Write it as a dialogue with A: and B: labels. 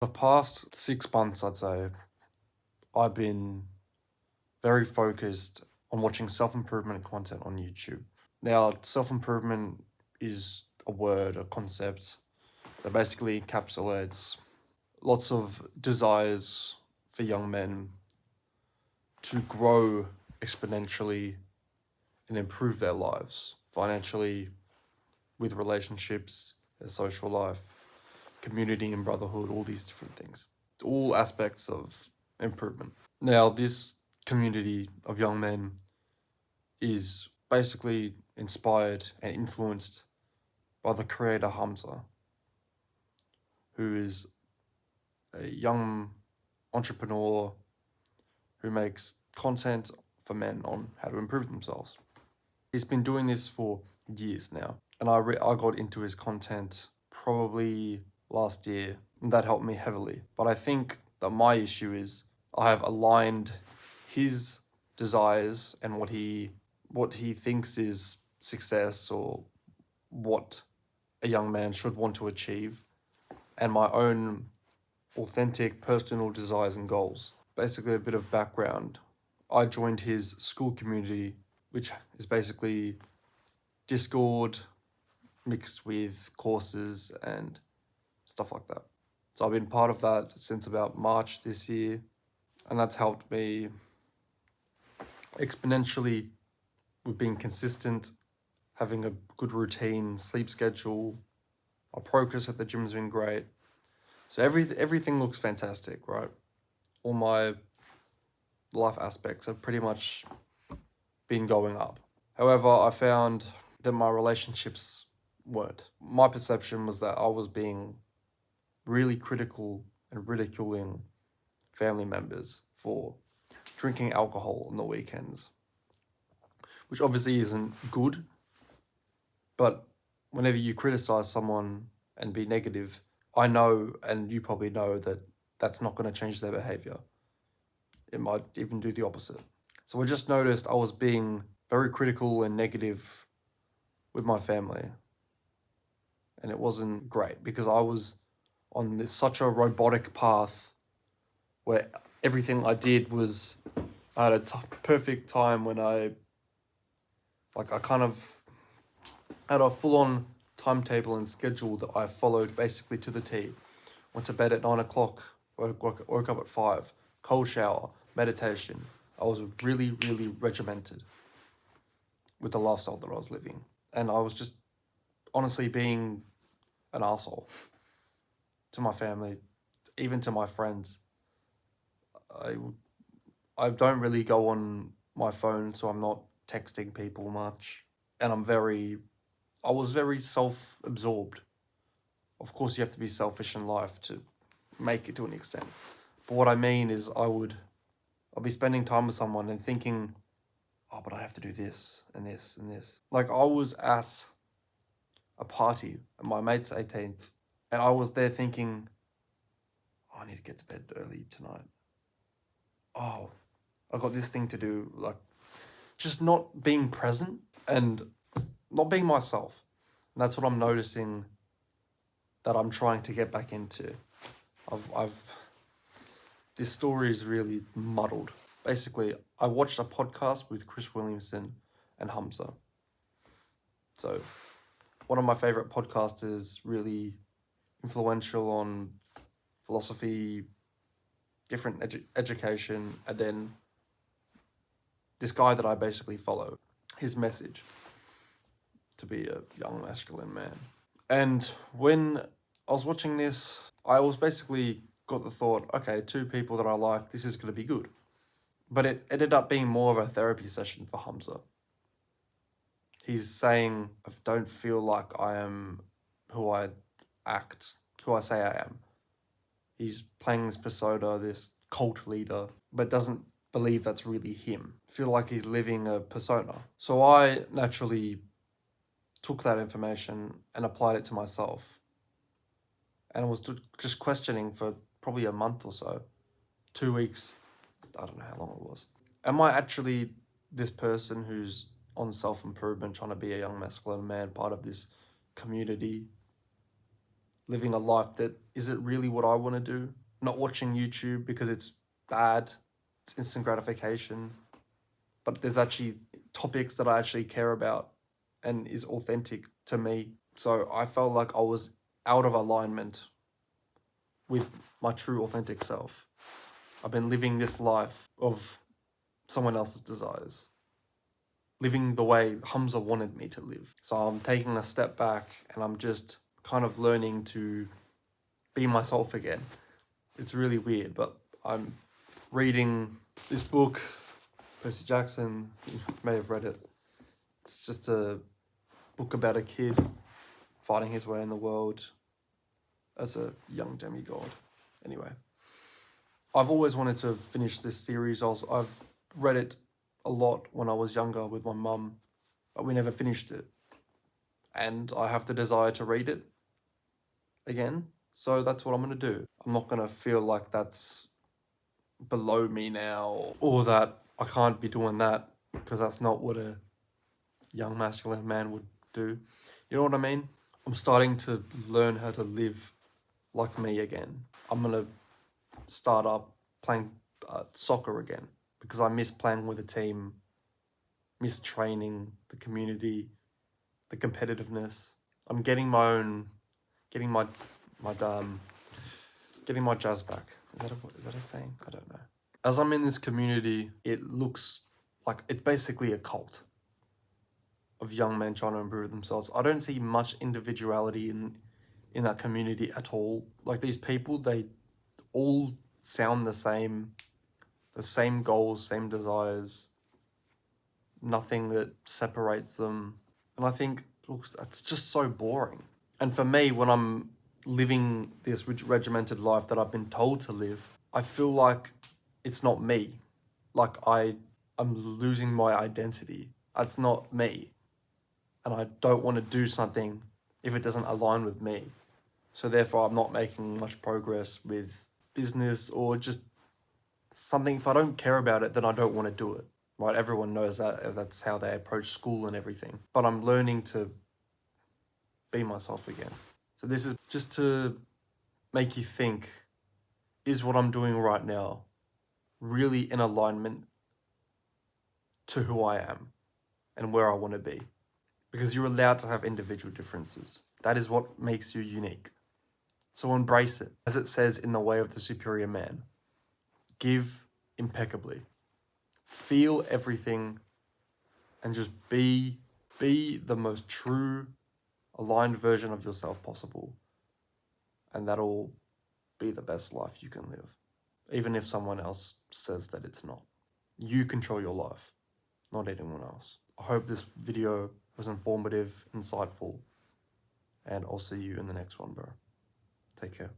A: The past 6 months, I'd say, I've been very focused on watching self-improvement content on YouTube. Now, self-improvement is a word, a concept that basically encapsulates lots of desires for young men to grow exponentially and improve their lives financially, with relationships, their social life, community and brotherhood, all these different things. All aspects of improvement. Now, this community of young men is basically inspired and influenced by the creator Hamza, who is a young entrepreneur who makes content for men on how to improve themselves. He's been doing this for years now, and I got into his content probably last year, and that helped me heavily. But I think that my issue is I have aligned his desires and what he thinks is success, or what a young man should want to achieve, and my own authentic personal desires and goals. Basically, a bit of background. I joined his school community, which is basically Discord mixed with courses and stuff like that. So I've been part of that since about March this year, and that's helped me exponentially with being consistent, having a good routine, sleep schedule. Our progress at the gym's been great. So everything looks fantastic, right? All my life aspects have pretty much been going up. However, I found that my relationships weren't. My perception was that I was being really critical and ridiculing family members for drinking alcohol on the weekends, which obviously isn't good. But whenever you criticize someone and be negative, I know, and you probably know, that that's not going to change their behavior. It might even do the opposite. So I just noticed I was being very critical and negative with my family. And it wasn't great because I was on this such a robotic path where everything I did was at a perfect time when I kind of had a full-on timetable and schedule that I followed basically to the T. Went to bed at 9 o'clock, woke up at 5, cold shower, meditation. I was really, really regimented with the lifestyle that I was living. And I was just honestly being an asshole to my family, even to my friends. I, I don't really go on my phone, so I'm not texting people much. And I was very self-absorbed. Of course, you have to be selfish in life to make it to an extent. But what I mean is I'll be spending time with someone and thinking, oh, but I have to do this and this and this. Like, I was at a party at my mate's 18th, and I was there thinking, oh, I need to get to bed early tonight. Oh, I got this thing to do. Like, just not being present and not being myself. And that's what I'm noticing that I'm trying to get back into. This story is really muddled. Basically, I watched a podcast with Chris Williamson and Hamza. So, one of my favorite podcasters, really influential on philosophy, different education, and then this guy that I basically follow, his message to be a young masculine man. And when I was watching this, I was basically got the thought, okay, two people that I like, this is going to be good. But it ended up being more of a therapy session for Hamza. He's saying, I don't feel like I am who I say I am. He's playing this persona, this cult leader, but doesn't believe that's really him. Feel like he's living a persona. So I naturally took that information and applied it to myself. And I was just questioning for probably a month or so, 2 weeks, I don't know how long it was. Am I actually this person who's on self-improvement, trying to be a young masculine man, part of this community, living a life that is it really what I want to do? Not watching YouTube because it's bad, it's instant gratification, but there's actually topics that I actually care about and is authentic to me. So I felt like I was out of alignment with my true authentic self. I've been living this life of someone else's desires, living the way Hamza wanted me to live. So I'm taking a step back and I'm just kind of learning to be myself again. It's really weird, but I'm reading this book, Percy Jackson, you may have read it. It's just a book about a kid fighting his way in the world as a young demigod. Anyway, I've always wanted to finish this series. I've read it a lot when I was younger with my mum, but we never finished it. And I have the desire to read it again, so that's what I'm going to do. I'm not going to feel like that's below me now, or that I can't be doing that, because that's not what a young masculine man would do. You know what I mean? I'm starting to learn how to live like me again. I'm going to start up playing soccer again, because I miss playing with a team, miss training, the community, the competitiveness. I'm getting getting my jazz back. Is that a saying? I don't know. As I'm in this community, it looks like it's basically a cult of young men trying to improve themselves. I don't see much individuality in that community at all. Like, these people, they all sound the same goals, same desires, nothing that separates them. And I think, look, it's just so boring. And for me, when I'm living this regimented life that I've been told to live, I feel like it's not me. Like I'm losing my identity. That's not me. And I don't want to do something if it doesn't align with me. So therefore, I'm not making much progress with business or just something. If I don't care about it, then I don't want to do it. Right? Everyone knows that. That's how they approach school and everything. But I'm learning to be myself again. So this is just to make you think, is what I'm doing right now really in alignment to who I am and where I want to be? Because you're allowed to have individual differences. That is what makes you unique. So embrace it. As it says in The Way of the Superior Man, give impeccably. Feel everything and just be the most true, aligned version of yourself possible. And that'll be the best life you can live. Even if someone else says that it's not. You control your life, not anyone else. I hope this video was informative, insightful, and I'll see you in the next one, bro. Take care.